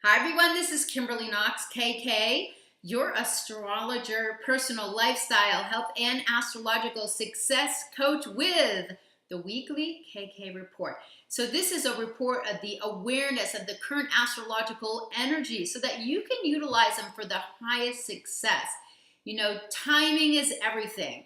Hi everyone, this is Kimberly Knox, KK, your astrologer, personal lifestyle, health, and astrological success coach with the weekly KK report. So this is a report of the awareness of the current astrological energy so that you can utilize them for the highest success. You know, timing is everything.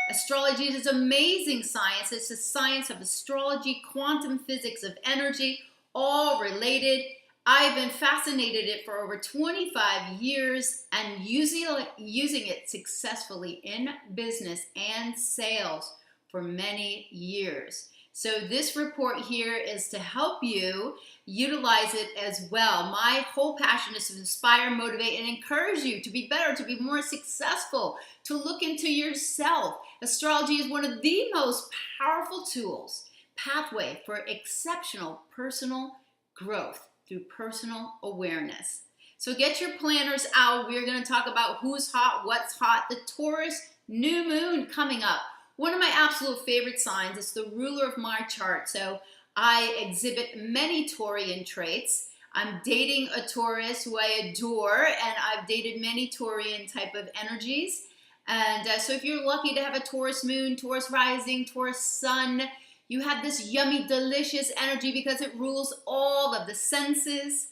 Astrology is amazing science. It's the science of astrology, quantum physics of energy, all related. I've been fascinated it for over 25 years and using it successfully in business and sales for many years. So this report here is to help you utilize it as well. My whole passion is to inspire, motivate, and encourage you to be better, to be more successful, to look into yourself. Astrology is one of the most powerful tools, pathway for exceptional personal growth through personal awareness. So get your planners out. We're going to talk about who's hot, what's hot, the Taurus new moon coming up. One of my absolute favorite signs. It's the ruler of my chart. So I exhibit many Taurian traits. I'm dating a Taurus who I adore, and I've dated many Taurian type of energies. And so if you're lucky to have a Taurus moon, Taurus rising, Taurus sun, you have this yummy, delicious energy because it rules all of the senses.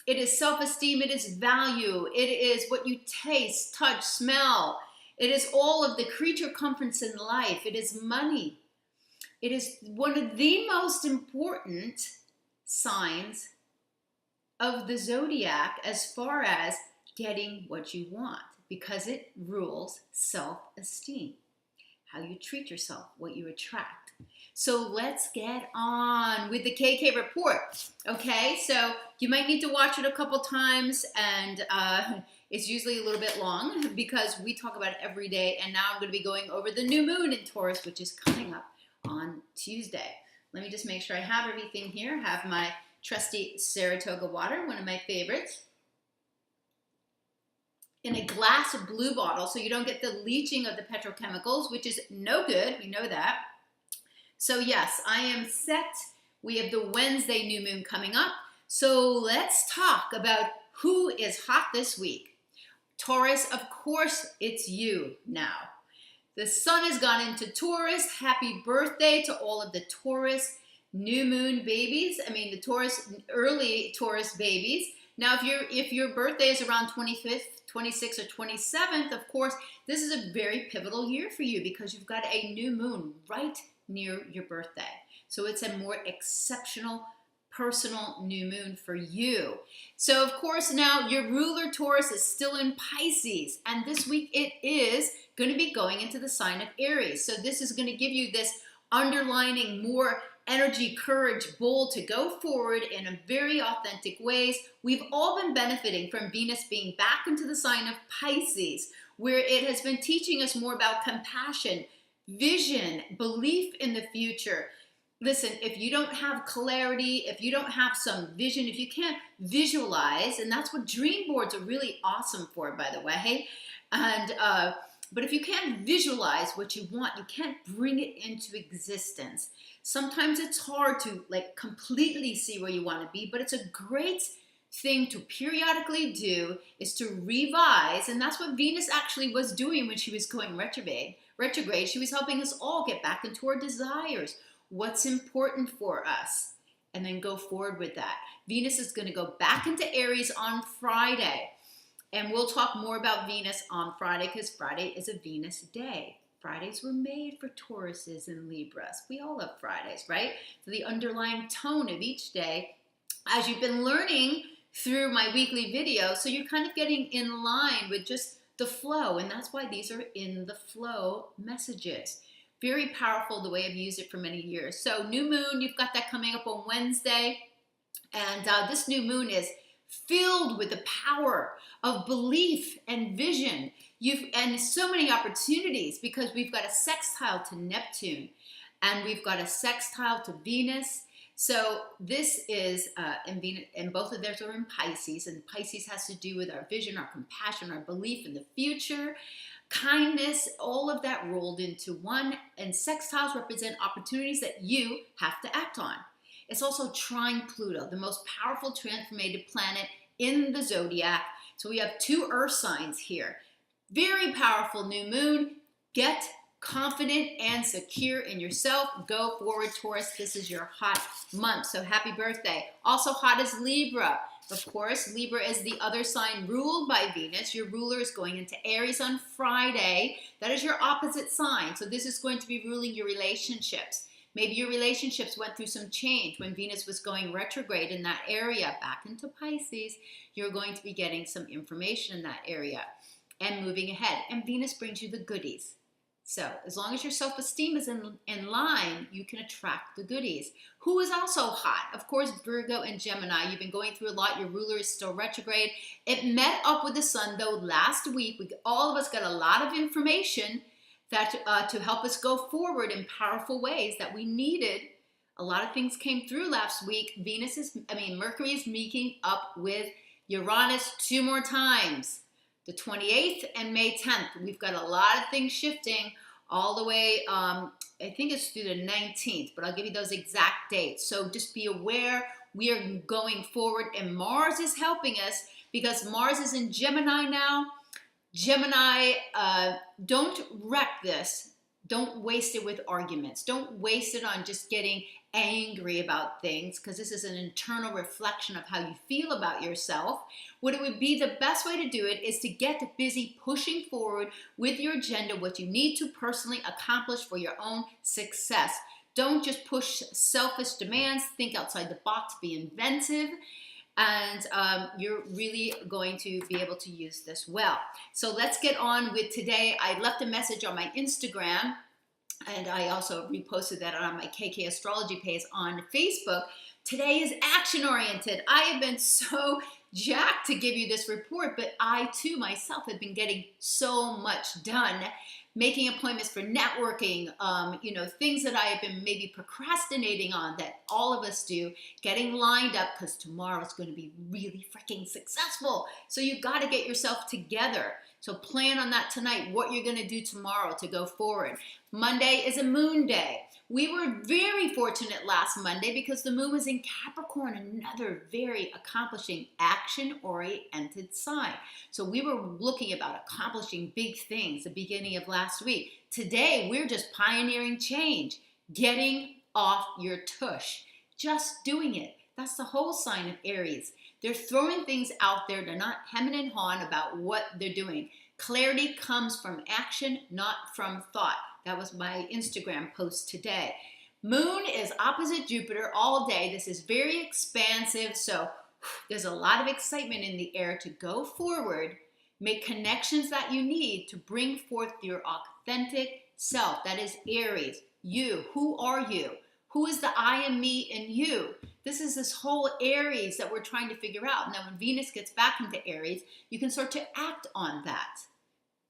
It is self-esteem, it is value, it is what you taste, touch, smell. It is all of the creature comforts in life. It is money. It is one of the most important signs of the zodiac as far as getting what you want because it rules self-esteem, how you treat yourself, what you attract. So let's get on with the KK report, okay? So you might need to watch it a couple times, and it's usually a little bit long because we talk about it every day, and now I'm going to be going over the new moon in Taurus, which is coming up on Tuesday. Let me just make sure I have everything here. I have my trusty Saratoga water, one of my favorites, in a glass of blue bottle so you don't get the leaching of the petrochemicals, which is no good. We know that. So yes, I am set. We have the Wednesday new moon coming up. So let's talk about who is hot this week. Taurus, of course, it's you now. The sun has gone into Taurus. Happy birthday to all of the Taurus new moon babies. I mean, the Taurus, early Taurus babies. Now, if your birthday is around 25th, 26th, or 27th, of course, this is a very pivotal year for you because you've got a new moon right near your birthday. So it's a more exceptional personal new moon for you. So of course now your ruler Taurus is still in Pisces, and this week it is going to be going into the sign of Aries. So this is going to give you this underlining more energy, courage, bold to go forward in a very authentic ways. We've all been benefiting from Venus being back into the sign of Pisces, where it has been teaching us more about compassion, vision, belief in the future. Listen, if you don't have clarity, if you don't have some vision, if you can't visualize, and that's what dream boards are really awesome for, by the way, and but if you can't visualize what you want, you can't bring it into existence. Sometimes it's hard to like completely see where you want to be, but it's a great thing to periodically do is to revise, and that's what Venus actually was doing when she was going retrograde. She was helping us all get back into our desires, what's important for us, and then go forward with that. Venus is going to go back into Aries on Friday, and we'll talk more about Venus on Friday because Friday is a Venus day. Fridays were made for Tauruses and Libras. We all love Fridays, right? So the underlying tone of each day, as you've been learning through my weekly video, so you're kind of getting in line with just the flow, and that's why these are in the flow messages. Very powerful the way I've used it for many years. So new moon, you've got that coming up on Wednesday, and this new moon is filled with the power of belief and vision. And so many opportunities because we've got a sextile to Neptune, and we've got a sextile to Venus. So this is, and both of theirs are in Pisces, and Pisces has to do with our vision, our compassion, our belief in the future, kindness, all of that rolled into one, and sextiles represent opportunities that you have to act on. It's also trine Pluto, the most powerful transformative planet in the zodiac. So we have 2 earth signs here. Very powerful new moon. Get confident and secure in yourself. Go forward, Taurus. This is your hot month. So happy birthday. Also hot is Libra. Of course, Libra is the other sign ruled by Venus. Your ruler is going into Aries on Friday. That is your opposite sign. So this is going to be ruling your relationships. Maybe your relationships went through some change when Venus was going retrograde in that area back into Pisces. You're going to be getting some information in that area and moving ahead. And Venus brings you the goodies. So as long as your self-esteem is in line, you can attract the goodies. Who is also hot? Of course, Virgo and Gemini. You've been going through a lot. Your ruler is still retrograde. It met up with the sun, though, last week. All of us got a lot of information that to help us go forward in powerful ways that we needed. A lot of things came through last week. Mercury is meeting up with Uranus 2 more times. The 28th and May 10th. We've got a lot of things shifting all the way, I think it's through the 19th, but I'll give you those exact dates. So just be aware we are going forward, and Mars is helping us because Mars is in Gemini now. Gemini, don't wreck this. Don't waste it with arguments. Don't waste it on just getting angry about things, because this is an internal reflection of how you feel about yourself. What it would be, the best way to do it is to get busy pushing forward with your agenda, what you need to personally accomplish for your own success. Don't just push selfish demands. Think outside the box, be inventive, and you're really going to be able to use this well. So let's get on with today. I left a message on my Instagram, and I also reposted that on my KK Astrology page on Facebook. Today is action-oriented. I have been so jacked to give you this report, but I too myself have been getting so much done, making appointments for networking, things that I have been maybe procrastinating on that all of us do, getting lined up because tomorrow is going to be really freaking successful. So you got to get yourself together. So plan on that tonight, what you're going to do tomorrow to go forward. Monday is a moon day. We were very fortunate last Monday because the moon was in Capricorn, another very accomplishing, action-oriented sign. So we were looking about accomplishing big things the beginning of last week. Today, we're just pioneering change, getting off your tush, just doing it. That's the whole sign of Aries. They're throwing things out there. They're not hemming and hawing about what they're doing. Clarity comes from action, not from thought. That was my Instagram post today. Moon is opposite Jupiter all day. This is very expansive, so there's a lot of excitement in the air to go forward, make connections that you need to bring forth your authentic self. That is Aries. You. Who are you? Who is the I am me in you? This is this whole Aries that we're trying to figure out. Now, when Venus gets back into Aries, you can start to act on that.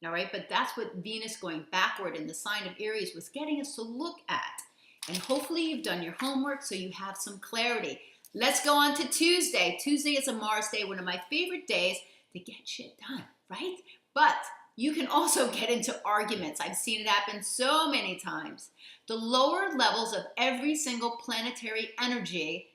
All right, but that's what Venus going backward in the sign of Aries was getting us to look at. And hopefully you've done your homework so you have some clarity. Let's go on to Tuesday. Tuesday is a Mars day, one of my favorite days to get shit done, right? But you can also get into arguments. I've seen it happen so many times. The lower levels of every single planetary energy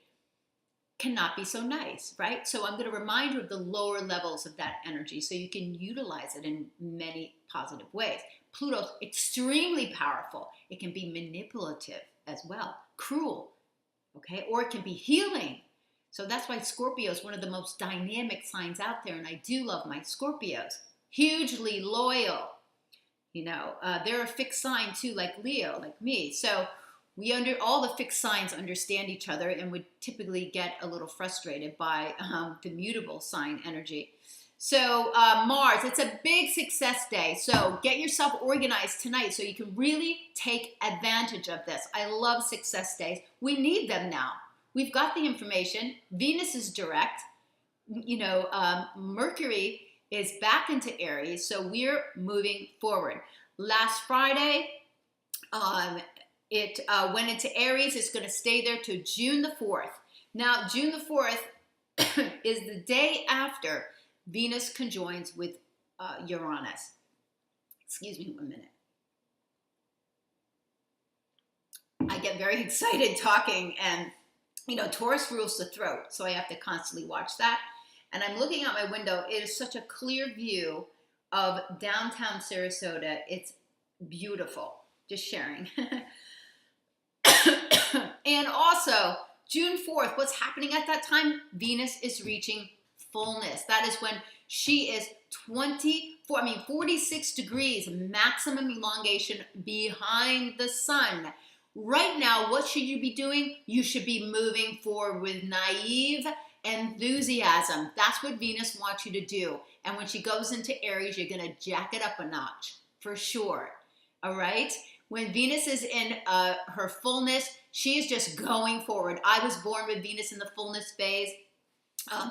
cannot be so nice, right? So I'm going to remind you of the lower levels of that energy so you can utilize it in many positive ways. Pluto's extremely powerful. It can be manipulative as well, cruel, okay? Or it can be healing. So that's why Scorpio is one of the most dynamic signs out there, and I do love my Scorpios. Hugely loyal. They're a fixed sign too, like Leo, like me. So all the fixed signs understand each other and would typically get a little frustrated by the mutable sign energy. So Mars, it's a big success day. So get yourself organized tonight so you can really take advantage of this. I love success days. We need them now. We've got the information. Venus is direct. Mercury is back into Aries, so we're moving forward. Last Friday, it went into Aries. It's going to stay there to June the 4th. Now, June the 4th is the day after Venus conjoins with Uranus. Excuse me 1 minute. I get very excited talking, and Taurus rules the throat, so I have to constantly watch that. And I'm looking out my window. It is such a clear view of downtown Sarasota. It's beautiful. Just sharing. And also, June 4th, what's happening at that time? Venus is reaching fullness. That is when she is 46 degrees, maximum elongation behind the sun. Right now, what should you be doing? You should be moving forward with naive enthusiasm. That's what Venus wants you to do. And when she goes into Aries, you're going to jack it up a notch, for sure. All right? When Venus is in her fullness, she is just going forward. I was born with Venus in the fullness phase.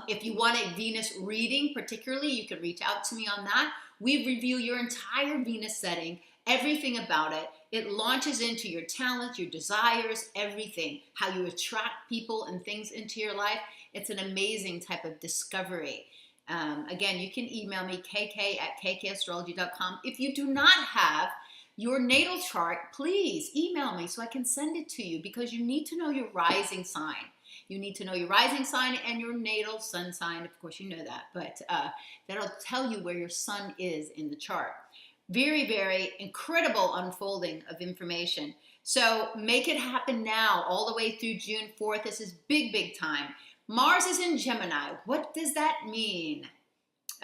If you want a Venus reading, particularly, you can reach out to me on that. We review your entire Venus setting, everything about it. It launches into your talents, your desires, everything, how you attract people and things into your life. It's an amazing type of discovery. Again, you can email me, kk@kkastrology.com. If you do not have your natal chart, please email me so I can send it to you, because you need to know your rising sign. You need to know your rising sign and your natal sun sign. Of course, you know that, but that'll tell you where your sun is in the chart. Very, very incredible unfolding of information. So make it happen now, all the way through June 4th. This is big, big time. Mars is in Gemini. What does that mean?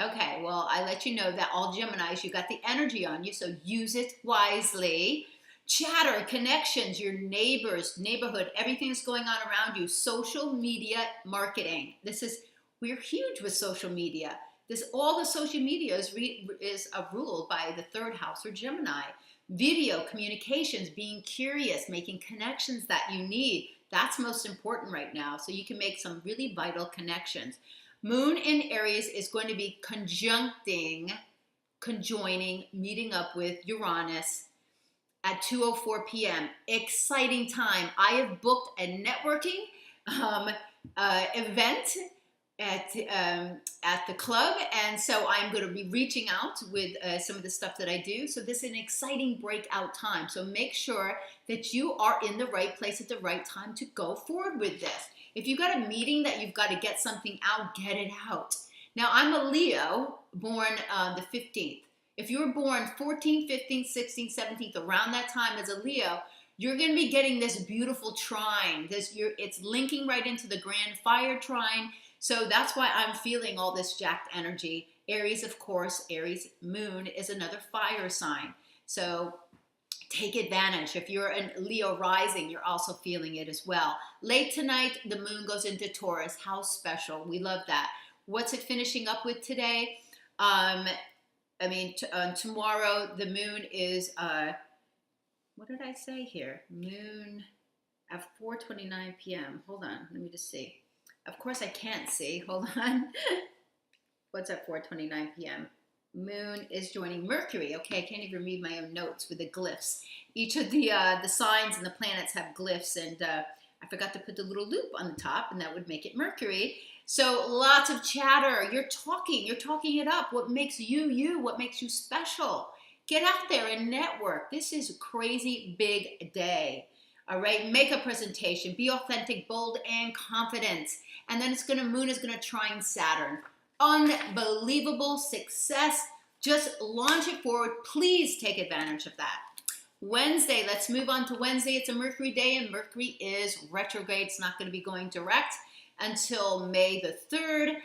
Okay, well, I let you know that all Geminis, you got the energy on you, so use it wisely. Chatter, connections, your neighbors, neighborhood, everything that's going on around you. Social media marketing. We're huge with social media. All the social media is ruled by the third house or Gemini. Video, communications, being curious, making connections that you need. That's most important right now, so you can make some really vital connections. Moon in Aries is going to be conjoining, meeting up with Uranus at 2:04 p.m. Exciting time. I have booked a networking event at the club, and so I'm going to be reaching out with some of the stuff that I do. So this is an exciting breakout time. So make sure that you are in the right place at the right time to go forward with this. If you've got a meeting that you've got to get something out, get it out. Now, I'm a Leo, born the 15th. If you were born 14th, 15th, 16th, 17th, around that time as a Leo, you're going to be getting this beautiful trine. It's linking right into the Grand Fire trine. So that's why I'm feeling all this jacked energy. Aries, of course, Aries moon is another fire sign. So take advantage. If you're a Leo rising, you're also feeling it as well. Late tonight, the moon goes into Taurus. How special. We love that. What's it finishing up with today? Tomorrow the moon is, what did I say here? Moon at 4:29 p.m. Hold on, let me just see. Of course I can't see, hold on. What's at 4:29 p.m.? Moon is joining Mercury. Okay, I can't even read my own notes with the glyphs. Each of the signs and the planets have glyphs, and I forgot to put the little loop on the top, and that would make it Mercury. So lots of chatter. You're talking it up. What makes you you? What makes you special? Get out there and network. This is a crazy big day. All right, make a presentation. Be authentic, bold, and confident. And then Moon is gonna trine Saturn. Unbelievable success. Just launch it forward. Please take advantage of that. Wednesday, let's move on to Wednesday. It's a Mercury day, and Mercury is retrograde. It's not going to be going direct until May the 3rd.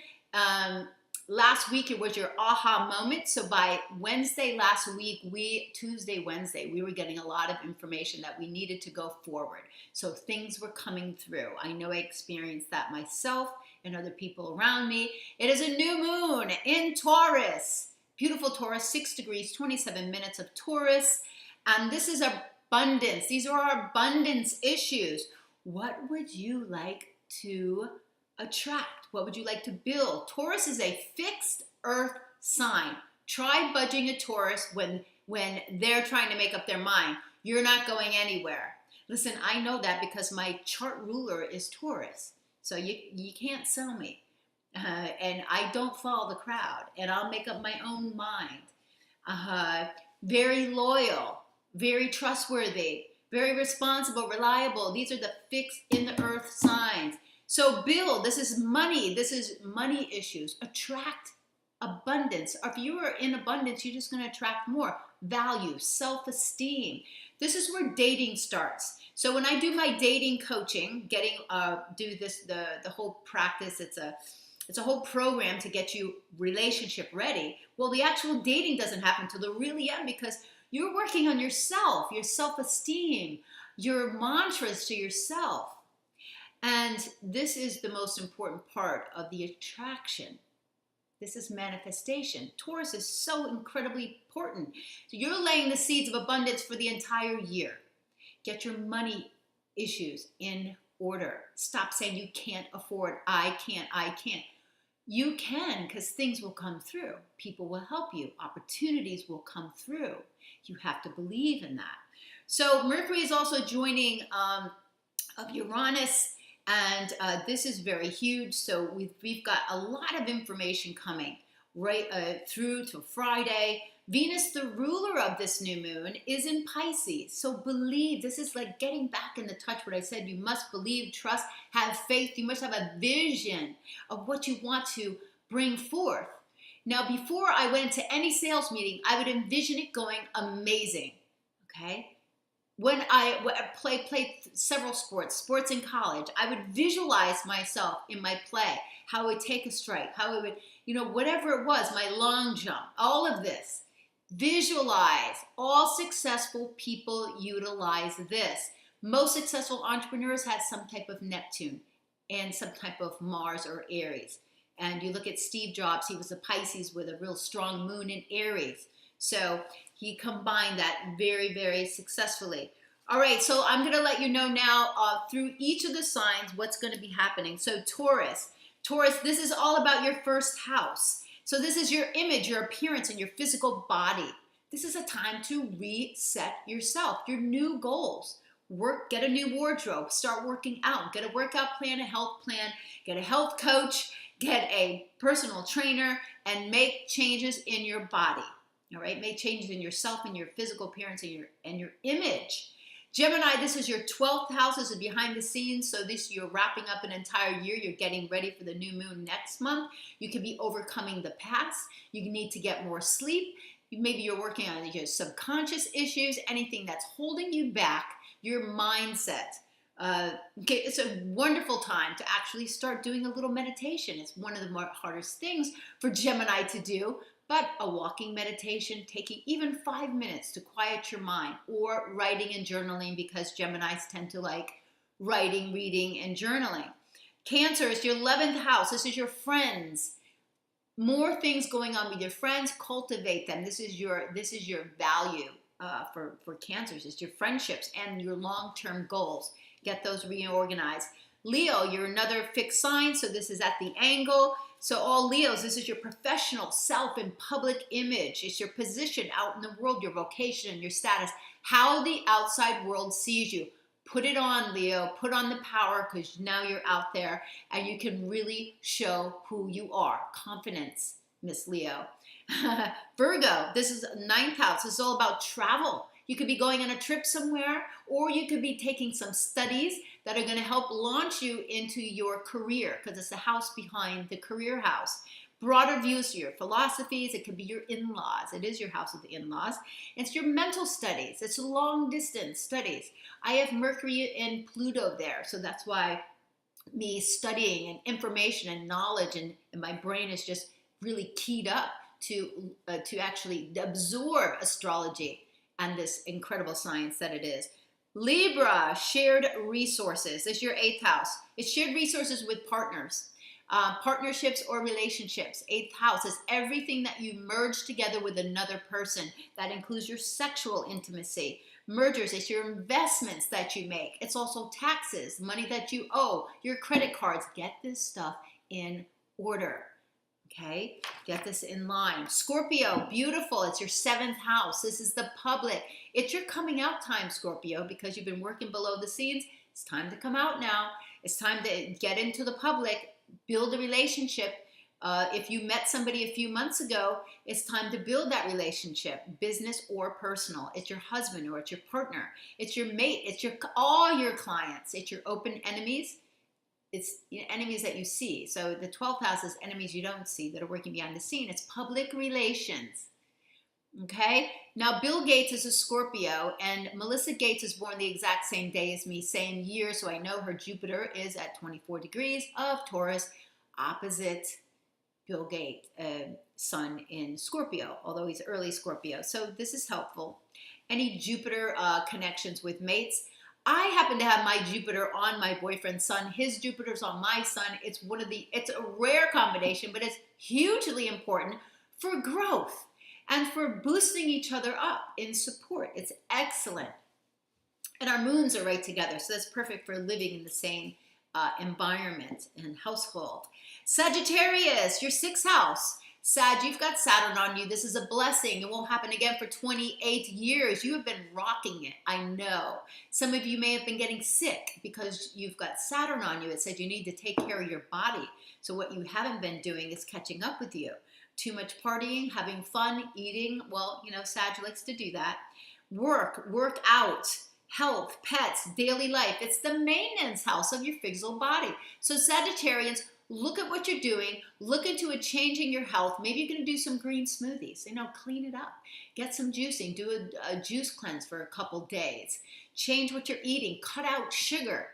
Last week, it was your aha moment. So by Wednesday last week, Tuesday, Wednesday, we were getting a lot of information that we needed to go forward. So things were coming through. I know I experienced that myself and other people around me. It is a new moon in Taurus. Beautiful Taurus, 6 degrees, 27 minutes of Taurus. And this is abundance. These are our abundance issues. What would you like to attract? What would you like to build? Taurus is a fixed earth sign. Try budging a Taurus when they're trying to make up their mind. You're not going anywhere. Listen, I know that because my chart ruler is Taurus. So you can't sell me. And I don't follow the crowd. And I'll make up my own mind. Very loyal. Very trustworthy, very responsible, reliable. These are the fixed in the earth signs. So build, this is money issues. Attract abundance. If you are in abundance, you're just going to attract more. Value, self-esteem. This is where dating starts. So when I do my dating coaching, do this, the whole practice, it's a whole program to get you relationship ready. Well, the actual dating doesn't happen till the really end, because you're working on yourself, your self-esteem, your mantras to yourself. And this is the most important part of the attraction. This is manifestation. Taurus is so incredibly important. So you're laying the seeds of abundance for the entire year. Get your money issues in order. Stop saying you can't afford, I can't. You can, because things will come through. People will help you. Opportunities will come through. You have to believe in that. So Mercury is also joining of Uranus, and this is very huge. So we've got a lot of information coming right through to Friday. Venus, the ruler of this new moon, is in Pisces. So believe. This is like getting back into touch what I said. You must believe, trust, have faith. You must have a vision of what you want to bring forth. Now, before I went into any sales meeting, I would envision it going amazing. Okay? When I played several sports in college, I would visualize myself in my play, how I would take a strike, how it would, whatever it was, my long jump, all of this. Visualize. All successful people utilize this. Most successful entrepreneurs had some type of Neptune and some type of Mars or Aries. And you look at Steve Jobs, he was a Pisces with a real strong moon in Aries. So he combined that very, very successfully. All right, so I'm going to let you know now through each of the signs what's going to be happening. So Taurus, this is all about your first house. So this is your image, your appearance, and your physical body. This is a time to reset yourself, your new goals. Get a new wardrobe, start working out, get a workout plan, a health plan, get a health coach, get a personal trainer, and make changes in your body. All right, make changes in yourself and your physical appearance and your image. Gemini, this is your 12th house. This is behind the scenes. So you're wrapping up an entire year. You're getting ready for the new moon next month. You could be overcoming the past. You need to get more sleep. Maybe you're working on your subconscious issues, anything that's holding you back, your mindset. Okay, it's a wonderful time to actually start doing a little meditation. It's one of the hardest things for Gemini to do. But a walking meditation, taking even 5 minutes to quiet your mind, or writing and journaling, because Geminis tend to like writing, reading, and journaling. Cancer is your 11th house. This is your friends. More things going on with your friends. Cultivate them. This is your value for Cancers. It's your friendships and your long-term goals. Get those reorganized. Leo, you're another fixed sign, so this is at the angle. So all Leos, this is your professional self and public image. It's your position out in the world, your vocation, and your status, how the outside world sees you. Put it on, Leo. Put on the power, because now you're out there and you can really show who you are. Confidence, Miss Leo. Virgo, this is 9th house. This is all about travel. You could be going on a trip somewhere, or you could be taking some studies that are going to help launch you into your career, because it's the house behind the career house. Broader views, your philosophies. It could be your in-laws. It is your house of the in-laws. It's your mental studies. It's long distance studies. I have Mercury and Pluto there, so that's why me studying and information and knowledge, and my brain is just really keyed up to actually absorb astrology and this incredible science that it is. Libra, shared resources. This is your 8th house. It's shared resources with partners, partnerships or relationships. 8th house is everything that you merge together with another person. That includes your sexual intimacy. Mergers, it's your investments that you make. It's also taxes, money that you owe, your credit cards. Get this stuff in order. Okay, get this in line. Scorpio, beautiful. It's your 7th house. This is the public. It's your coming out time, Scorpio, because you've been working below the scenes. It's time to come out now. It's time to get into the public, build a relationship. If you met somebody a few months ago, it's time to build that relationship, business or personal. It's your husband or it's your partner. It's your mate. It's all your clients. It's your open enemies. it's enemies that you see. So the 12th house is enemies you don't see that are working behind the scene. It's public relations. Okay, now Bill Gates is a Scorpio, and Melissa Gates is born the exact same day as me, same year, so I know her Jupiter is at 24 degrees of Taurus, opposite Bill Gates, Sun in Scorpio, although he's early Scorpio, so this is helpful. Any Jupiter connections with mates? I happen to have my Jupiter on my boyfriend's Sun. His Jupiter's on my Sun. It's a rare combination, but it's hugely important for growth and for boosting each other up in support. It's excellent. And our moons are right together, so that's perfect for living in the same environment and household. Sagittarius, your 6th house. Sag, you've got Saturn on you. This is a blessing. It won't happen again for 28 years. You have been rocking it. I know. Some of you may have been getting sick because you've got Saturn on you. It said you need to take care of your body. So what you haven't been doing is catching up with you. Too much partying, having fun, eating. Well, Sag likes to do that. Work out, health, pets, daily life. It's the maintenance house of your physical body. So Sagittarians, look at what you're doing. Look into a change in your health. Maybe you're going to do some green smoothies. Clean it up. Get some juicing. Do a juice cleanse for a couple days. Change what you're eating. Cut out sugar.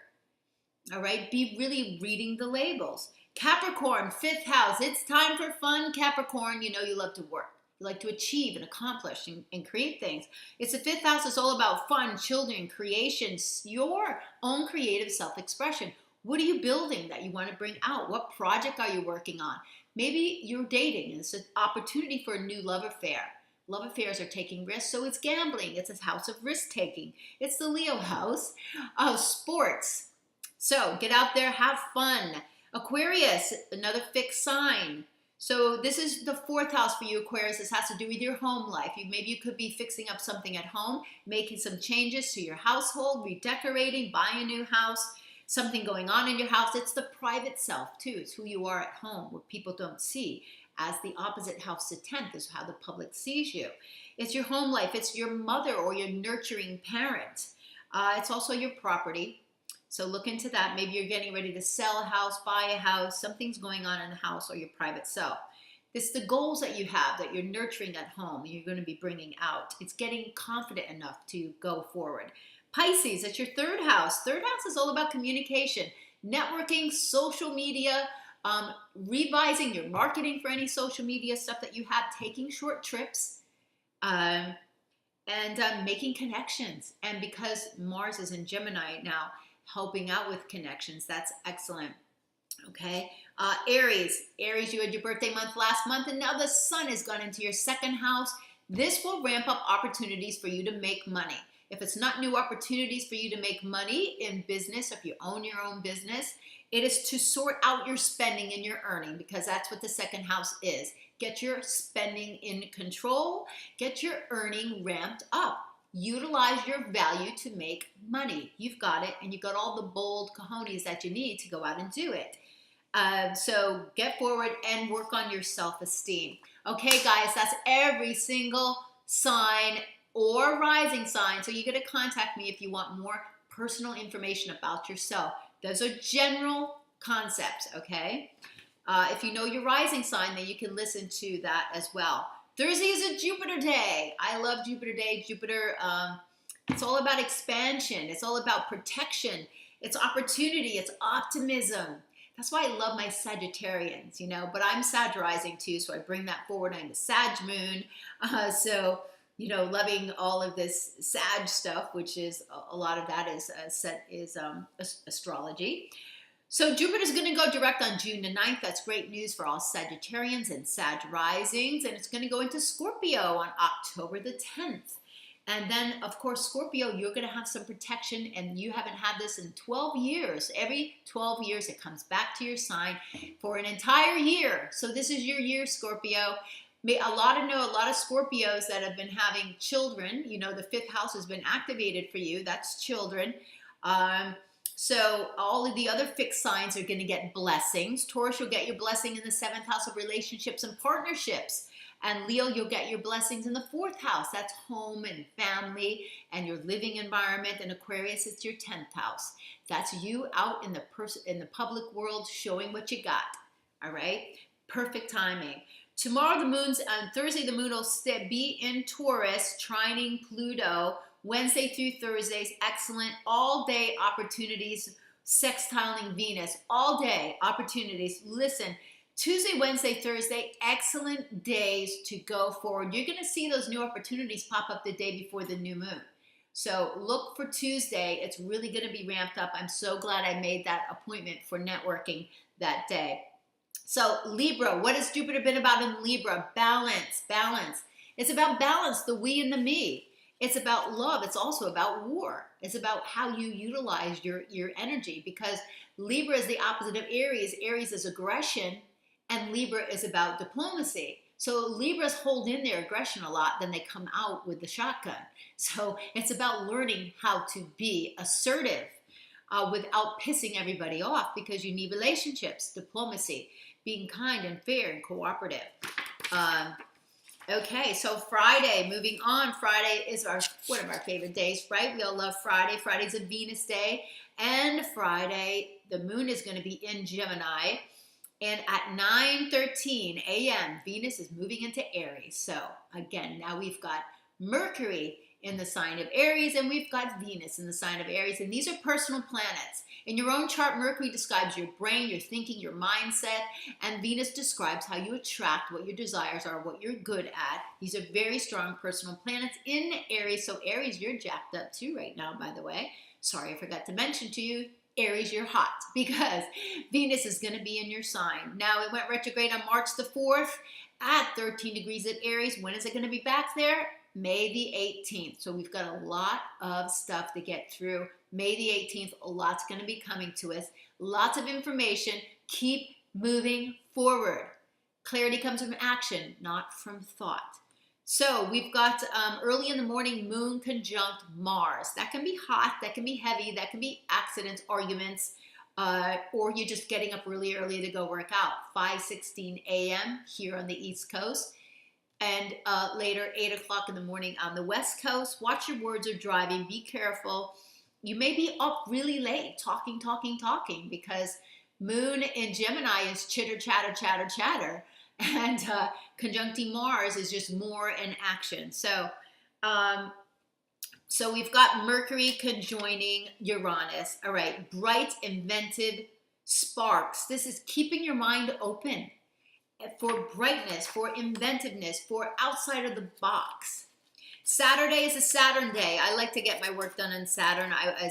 All right? Be really reading the labels. Capricorn, 5th house. It's time for fun, Capricorn. You love to work. You like to achieve and accomplish and create things. It's the 5th house. It's all about fun, children, creations, your own creative self-expression. What are you building that you want to bring out? What project are you working on? Maybe you're dating and it's an opportunity for a new love affair. Love affairs are taking risks, so it's gambling. It's a house of risk-taking. It's the Leo house of sports. So get out there, have fun. Aquarius, another fixed sign. So this is the 4th house for you, Aquarius. This has to do with your home life. Maybe you could be fixing up something at home, making some changes to your household, redecorating, buying a new house. Something going on in your house. It's the private self too. It's who you are at home, what people don't see. As the opposite house to 10th is how the public sees you. It's your home life. It's your mother or your nurturing parent. It's also your property. So look into that. Maybe you're getting ready to sell a house, buy a house. Something's going on in the house or your private self. It's the goals that you have that you're nurturing at home and you're going to be bringing out. It's getting confident enough to go forward. Pisces, it's your 3rd house. 3rd house is all about communication, networking, social media, revising your marketing for any social media stuff that you have, taking short trips, and making connections. And because Mars is in Gemini now, helping out with connections, that's excellent. Okay, Aries, you had your birthday month last month, and now the Sun has gone into your 2nd house. This will ramp up opportunities for you to make money. If it's not new opportunities for you to make money in business, if you own your own business, it is to sort out your spending and your earning, because that's what the 2nd house is. Get your spending in control, get your earning ramped up. Utilize your value to make money. You've got it, and you've got all the bold cojones that you need to go out and do it. So get forward and work on your self-esteem. Okay, guys, that's every single sign or rising sign. So you get to contact me if you want more personal information about yourself. Those are general concepts, okay? If you know your rising sign, then you can listen to that as well. Thursday is a Jupiter day. I love Jupiter day. Jupiter, it's all about expansion. It's all about protection. It's opportunity. It's optimism. That's why I love my Sagittarians, but I'm Sag rising too, so I bring that forward. I'm the Sag moon. Loving all of this Sag stuff, which is a lot of that is astrology. So Jupiter's going to go direct on June the 9th. That's great news for all Sagittarians and Sag risings. And it's going to go into Scorpio on October the 10th. And then, of course, Scorpio, you're going to have some protection, and you haven't had this in 12 years. Every 12 years, it comes back to your sign for an entire year. So this is your year, Scorpio. A lot of Scorpios that have been having children. The 5th house has been activated for you. That's children. So all of the other fixed signs are going to get blessings. Taurus, you'll get your blessing in the 7th house of relationships and partnerships. And Leo, you'll get your blessings in the 4th house. That's home and family and your living environment. And Aquarius, it's your 10th house. That's you out in the public world showing what you got. All right? Perfect timing. Tomorrow, on Thursday, the moon will be in Taurus, trining Pluto. Wednesday through Thursdays, excellent all-day opportunities, sextiling Venus. All day opportunities. Listen, Tuesday, Wednesday, Thursday, excellent days to go forward. You're going to see those new opportunities pop up the day before the new moon. So look for Tuesday. It's really going to be ramped up. I'm so glad I made that appointment for networking that day. So Libra, what has Jupiter been about in Libra? Balance, balance. It's about balance, the we and the me. It's about love. It's also about war. It's about how you utilize your energy, because Libra is the opposite of Aries. Aries is aggression, and Libra is about diplomacy. So Libras hold in their aggression a lot, then they come out with the shotgun. So it's about learning how to be assertive without pissing everybody off, because you need relationships, diplomacy, being kind and fair and cooperative. Okay, so Friday, moving on. Friday is one of our favorite days, right? We all love Friday. Friday's a Venus day. And Friday, the moon is going to be in Gemini. And at 9:13 a.m., Venus is moving into Aries. So again, now we've got Mercury in the sign of Aries, and we've got Venus in the sign of Aries. And these are personal planets. In your own chart, Mercury describes your brain, your thinking, your mindset, and Venus describes how you attract what your desires are, what you're good at. These are very strong personal planets in Aries. So Aries, you're jacked up too right now, by the way. Sorry, I forgot to mention to you, Aries, you're hot, because Venus is going to be in your sign. Now, it went retrograde on March the 4th at 13 degrees at Aries. When is it going to be back there? May the 18th. So we've got a lot of stuff to get through. May the 18th, a lot's going to be coming to us. Lots of information. Keep moving forward. Clarity comes from action, not from thought. So we've got early in the morning, moon conjunct Mars. That can be hot, that can be heavy, that can be accidents, arguments, or you're just getting up really early to go work out. 5:16 a.m. here on the East Coast. And later, 8 o'clock in the morning on the West Coast. Watch your words or driving. Be careful. You may be up really late talking, because moon in Gemini is chitter, chatter, chatter, chatter. And conjuncting Mars is just more in action. So, so we've got Mercury conjoining Uranus. All right, bright, inventive sparks. This is keeping your mind open for brightness, for inventiveness, for outside of the box. Saturday is a Saturn day. I like to get my work done on Saturn. I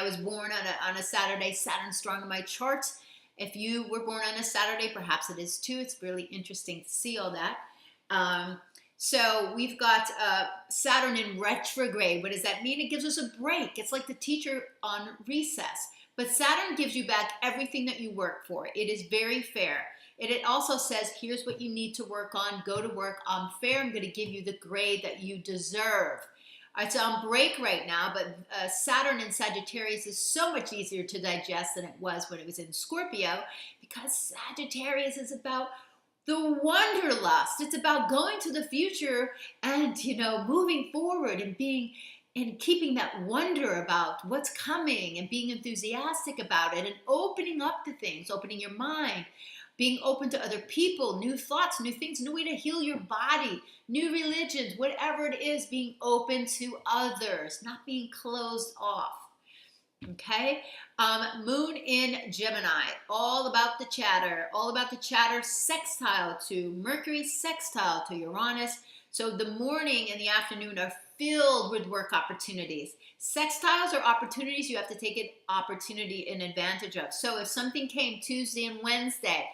was born on a Saturday. Saturn's strong in my chart. If you were born on a Saturday, perhaps it is too. It's really interesting to see all that. So we've got Saturn in retrograde. What does that mean? It gives us a break. It's like the teacher on recess. But Saturn gives you back everything that you work for. It is very fair. It also says, here's what you need to work on. Go to work. I'm fair. I'm going to give you the grade that you deserve. It's on break right now, but Saturn in Sagittarius is so much easier to digest than it was when it was in Scorpio, because Sagittarius is about the wanderlust. It's about going to the future and, moving forward and keeping that wonder about what's coming and being enthusiastic about it and opening up to things, opening your mind, being open to other people, new thoughts, new things, new way to heal your body, new religions, whatever it is, being open to others, not being closed off. Okay? Moon in Gemini, all about the chatter, sextile to Mercury, sextile to Uranus. So the morning and the afternoon are filled with work opportunities. Sextiles are opportunities you have to take an opportunity and advantage of. So if something came Tuesday and Wednesday,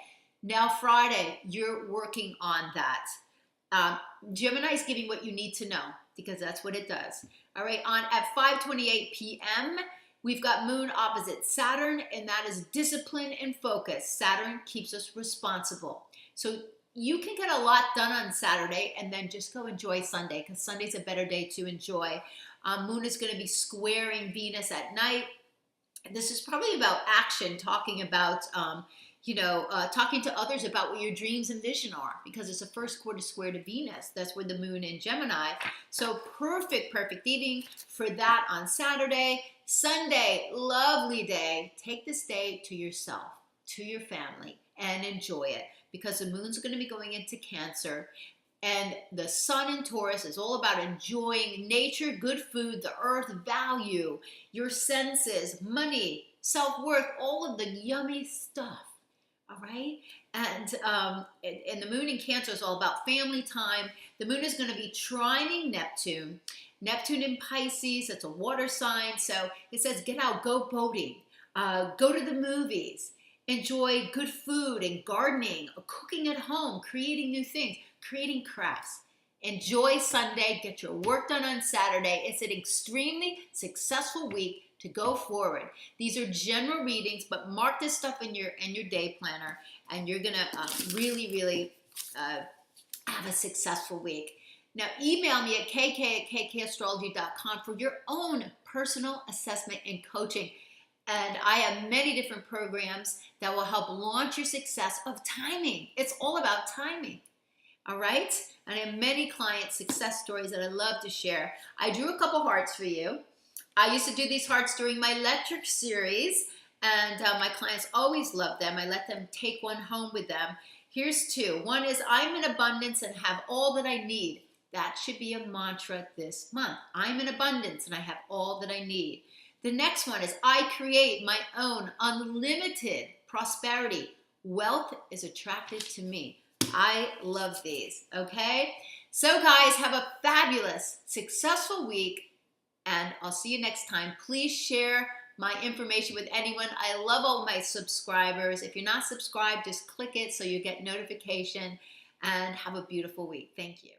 now Friday, you're working on that. Gemini is giving what you need to know, because that's what it does. All right, at 5:28 p.m., we've got moon opposite Saturn, and that is discipline and focus. Saturn keeps us responsible. So you can get a lot done on Saturday and then just go enjoy Sunday, because Sunday's a better day to enjoy. Moon is going to be squaring Venus at night. This is probably about action, talking about talking to others about what your dreams and vision are, because it's a first quarter square to Venus. That's where the moon in Gemini. So perfect evening for that on Saturday. Sunday, lovely day. Take this day to yourself, to your family, and enjoy it, because the moon's going to be going into Cancer. And the sun in Taurus is all about enjoying nature, good food, the earth, value, your senses, money, self-worth, all of the yummy stuff. All right. And the moon in Cancer is all about family time. The moon is going to be trining Neptune. Neptune in Pisces, it's a water sign. So it says, get out, go boating, go to the movies, enjoy good food and gardening, cooking at home, creating new things, creating crafts. Enjoy Sunday, get your work done on Saturday. It's an extremely successful week to go forward. These are general readings, but mark this stuff in your day planner, and you're gonna really have a successful week. Now email me at kk@kkastrology.com for your own personal assessment and coaching. And I have many different programs that will help launch your success of timing. It's all about timing. All right? And I have many client success stories that I love to share. I drew a couple hearts for you. I used to do these hearts during my lecture series, and my clients always loved them. I let them take one home with them. Here's two. One is, I'm in abundance and have all that I need. That should be a mantra this month. I'm in abundance and I have all that I need. The next one is, I create my own unlimited prosperity. Wealth is attracted to me. I love these, okay? So guys, have a fabulous, successful week, and I'll see you next time. Please share my information with anyone. I love all my subscribers. If you're not subscribed, just click it so you get notification, and have a beautiful week. Thank you.